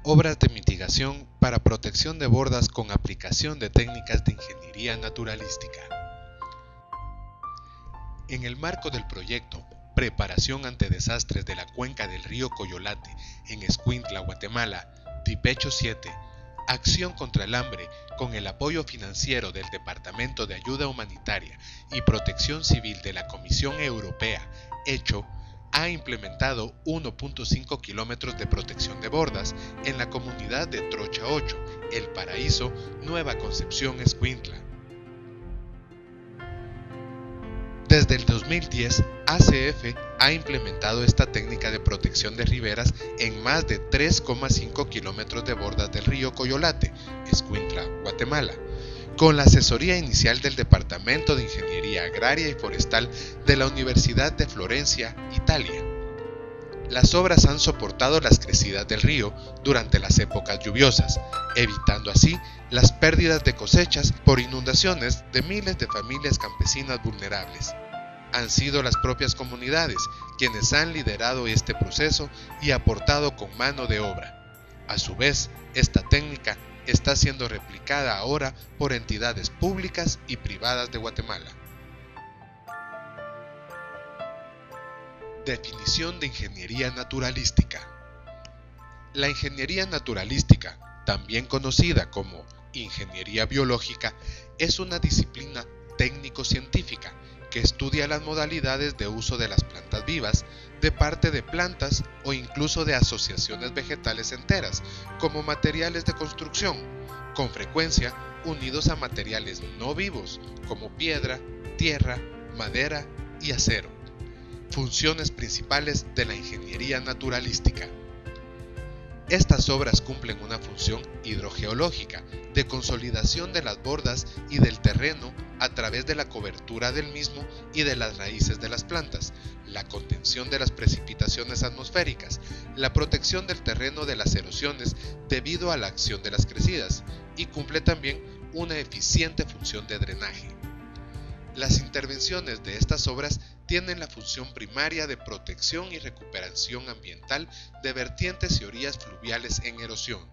Obras de mitigación para protección de bordas con aplicación de técnicas de ingeniería naturalística. En el marco del proyecto Preparación ante desastres de la cuenca del río Coyolate en Escuintla, Guatemala, Tipecho 7, Acción contra el hambre con el apoyo financiero del Departamento de Ayuda Humanitaria y Protección Civil de la Comisión Europea, ECHO, ha implementado 1.5 kilómetros de protección de bordas en la comunidad de Trocha 8, El Paraíso, Nueva Concepción, Escuintla. Desde el 2010, ACF ha implementado esta técnica de protección de riberas en más de 3,5 kilómetros de bordas del río Coyolate, Escuintla, Guatemala, con la asesoría inicial del Departamento de Ingeniería Agraria y Forestal de la Universidad de Florencia, Italia. Las obras han soportado las crecidas del río durante las épocas lluviosas, evitando así las pérdidas de cosechas por inundaciones de miles de familias campesinas vulnerables. Han sido las propias comunidades quienes han liderado este proceso y aportado con mano de obra. A su vez, esta técnica está siendo replicada ahora por entidades públicas y privadas de Guatemala. Definición de ingeniería naturalística. La ingeniería naturalística, también conocida como ingeniería biológica, es una disciplina técnico-científica que estudia las modalidades de uso de las plantas vivas, de parte de plantas o incluso de asociaciones vegetales enteras, como materiales de construcción, con frecuencia unidos a materiales no vivos, como piedra, tierra, madera y acero. Funciones principales de la ingeniería naturalística. Estas obras cumplen una función hidrogeológica, de consolidación de las bordas y del terreno a través de la cobertura del mismo y de las raíces de las plantas, la contención de las precipitaciones atmosféricas, la protección del terreno de las erosiones debido a la acción de las crecidas, y cumple también una eficiente función de drenaje. Las intervenciones de estas obras tienen la función primaria de protección y recuperación ambiental de vertientes y orillas fluviales en erosión,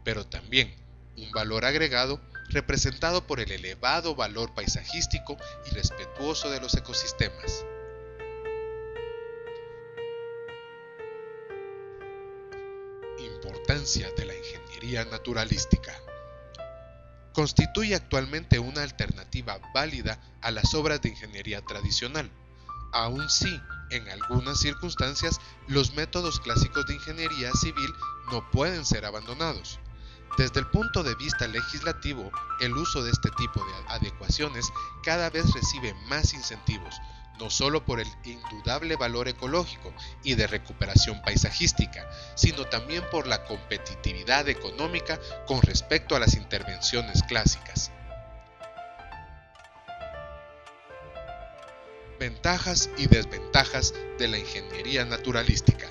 pero también un valor agregado representado por el elevado valor paisajístico y respetuoso de los ecosistemas. Importancia de la ingeniería naturalística. Constituye actualmente una alternativa válida a las obras de ingeniería tradicional, aun si, en algunas circunstancias, los métodos clásicos de ingeniería civil no pueden ser abandonados. Desde el punto de vista legislativo, el uso de este tipo de adecuaciones cada vez recibe más incentivos, no solo por el indudable valor ecológico y de recuperación paisajística, sino también por la competitividad económica con respecto a las intervenciones clásicas. Ventajas y desventajas de la ingeniería naturalística.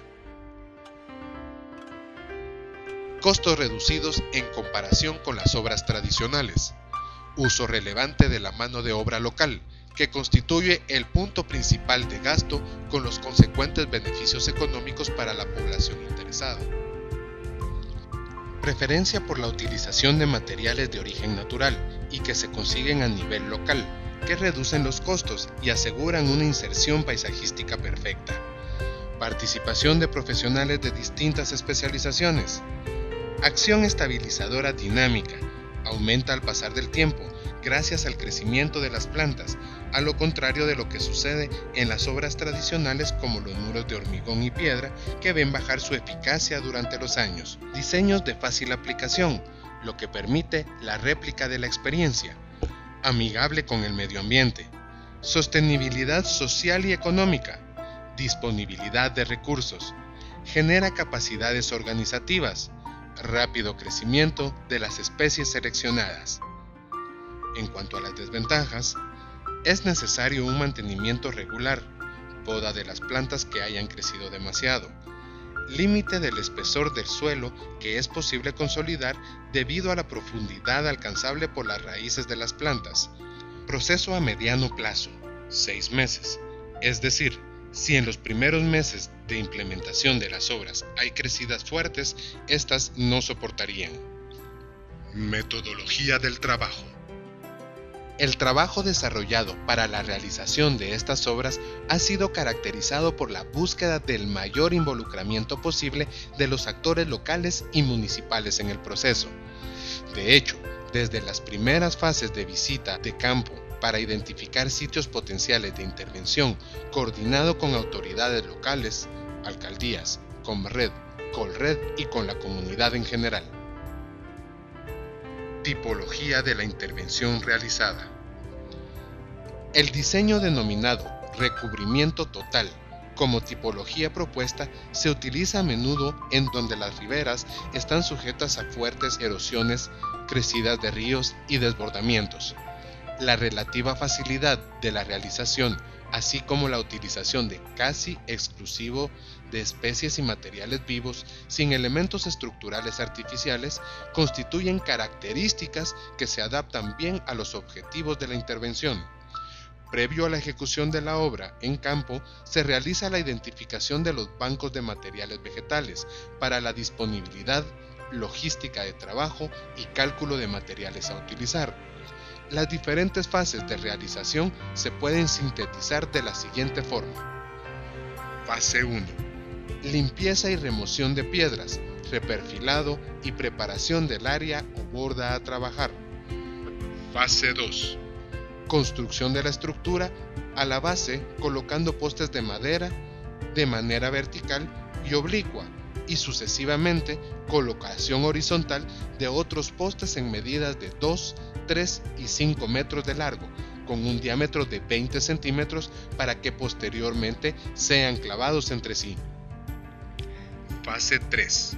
Costos reducidos en comparación con las obras tradicionales. Uso relevante de la mano de obra local, que constituye el punto principal de gasto con los consecuentes beneficios económicos para la población interesada. Preferencia por la utilización de materiales de origen natural y que se consiguen a nivel local, que reducen los costos y aseguran una inserción paisajística perfecta. Participación de profesionales de distintas especializaciones. Acción estabilizadora dinámica. Aumenta al pasar del tiempo, gracias al crecimiento de las plantas, a lo contrario de lo que sucede en las obras tradicionales como los muros de hormigón y piedra, que ven bajar su eficacia durante los años. Diseños de fácil aplicación, lo que permite la réplica de la experiencia. Amigable con el medio ambiente. Sostenibilidad social y económica. Disponibilidad de recursos. Genera capacidades organizativas. Rápido crecimiento de las especies seleccionadas. En cuanto a las desventajas, es necesario un mantenimiento regular, poda de las plantas que hayan crecido demasiado, límite del espesor del suelo que es posible consolidar debido a la profundidad alcanzable por las raíces de las plantas, proceso a mediano plazo, 6 meses, es decir, si en los primeros meses de implementación de las obras hay crecidas fuertes, estas no soportarían. Metodología del trabajo. El trabajo desarrollado para la realización de estas obras ha sido caracterizado por la búsqueda del mayor involucramiento posible de los actores locales y municipales en el proceso. De hecho, desde las primeras fases de visita de campo para identificar sitios potenciales de intervención, coordinado con autoridades locales, alcaldías, Comred, Colred y con la comunidad en general. Tipología de la intervención realizada. El diseño denominado recubrimiento total como tipología propuesta se utiliza a menudo en donde las riberas están sujetas a fuertes erosiones, crecidas de ríos y desbordamientos. La relativa facilidad de la realización, así como la utilización de casi exclusivo de especies y materiales vivos sin elementos estructurales artificiales, constituyen características que se adaptan bien a los objetivos de la intervención. Previo a la ejecución de la obra en campo, se realiza la identificación de los bancos de materiales vegetales para la disponibilidad, logística de trabajo y cálculo de materiales a utilizar. Las diferentes fases de realización se pueden sintetizar de la siguiente forma. Fase 1. Limpieza y remoción de piedras, reperfilado y preparación del área o borda a trabajar. Fase 2. Construcción de la estructura a la base colocando postes de madera de manera vertical y oblicua y sucesivamente colocación horizontal de otros postes en medidas de 2, 3 y 5 metros de largo con un diámetro de 20 centímetros para que posteriormente sean clavados entre sí. Fase 3.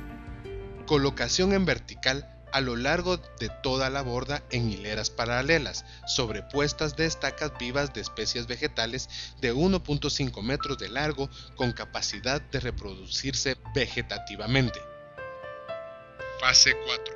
Colocación en vertical a lo largo de toda la borda en hileras paralelas, sobrepuestas de estacas vivas de especies vegetales de 1.5 metros de largo con capacidad de reproducirse vegetativamente. Fase 4.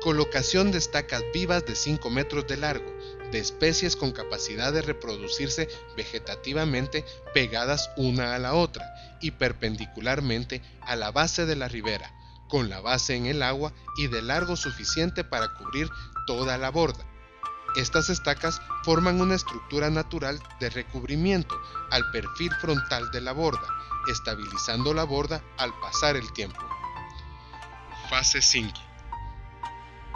Colocación de estacas vivas de 5 metros de largo, de especies con capacidad de reproducirse vegetativamente pegadas una a la otra y perpendicularmente a la base de la ribera, con la base en el agua y de largo suficiente para cubrir toda la borda. Estas estacas forman una estructura natural de recubrimiento al perfil frontal de la borda, estabilizando la borda al pasar el tiempo. Fase 5.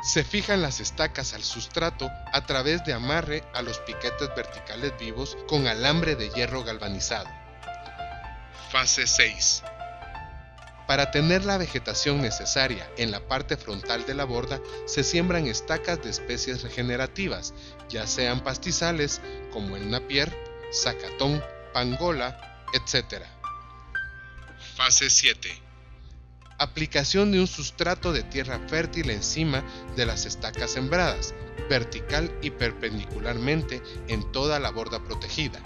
Se fijan las estacas al sustrato a través de amarre a los piquetes verticales vivos con alambre de hierro galvanizado. Fase 6. Para tener la vegetación necesaria en la parte frontal de la borda, se siembran estacas de especies regenerativas, ya sean pastizales como el napier, zacatón, pangola, etc. Fase 7. Aplicación de un sustrato de tierra fértil encima de las estacas sembradas, vertical y perpendicularmente en toda la borda protegida.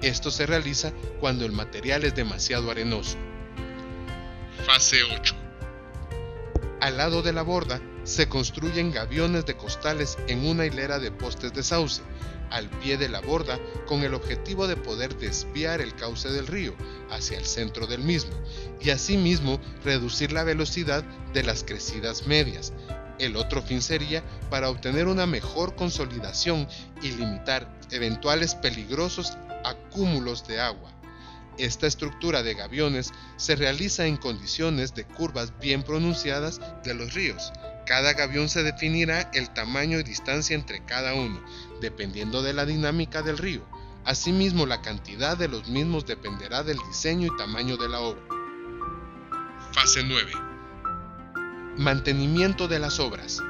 Esto se realiza cuando el material es demasiado arenoso. Fase 8. Al lado de la borda se construyen gaviones de costales en una hilera de postes de sauce, al pie de la borda con el objetivo de poder desviar el cauce del río hacia el centro del mismo y asimismo reducir la velocidad de las crecidas medias. El otro fin sería para obtener una mejor consolidación y limitar eventuales peligrosos acúmulos de agua. Esta estructura de gaviones se realiza en condiciones de curvas bien pronunciadas de los ríos. Cada gavión se definirá el tamaño y distancia entre cada uno, dependiendo de la dinámica del río. Asimismo, la cantidad de los mismos dependerá del diseño y tamaño de la obra. Fase 9. Mantenimiento de las obras.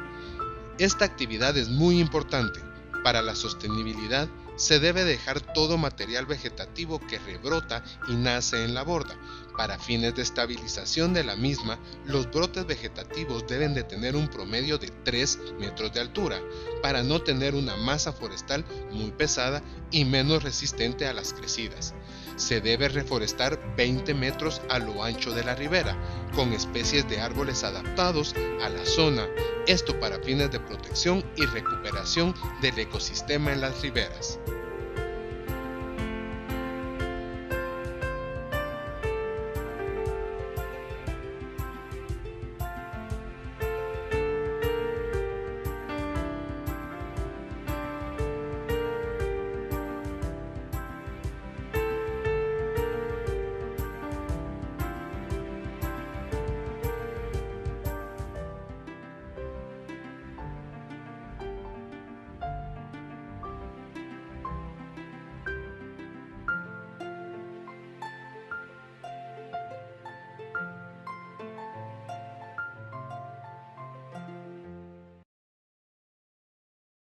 Esta actividad es muy importante. Para la sostenibilidad, se debe dejar todo material vegetativo que rebrota y nace en la borda. Para fines de estabilización de la misma, los brotes vegetativos deben de tener un promedio de 3 metros de altura, para no tener una masa forestal muy pesada y menos resistente a las crecidas. Se debe reforestar 20 metros a lo ancho de la ribera, con especies de árboles adaptados a la zona, esto para fines de protección y recuperación del ecosistema en las riberas.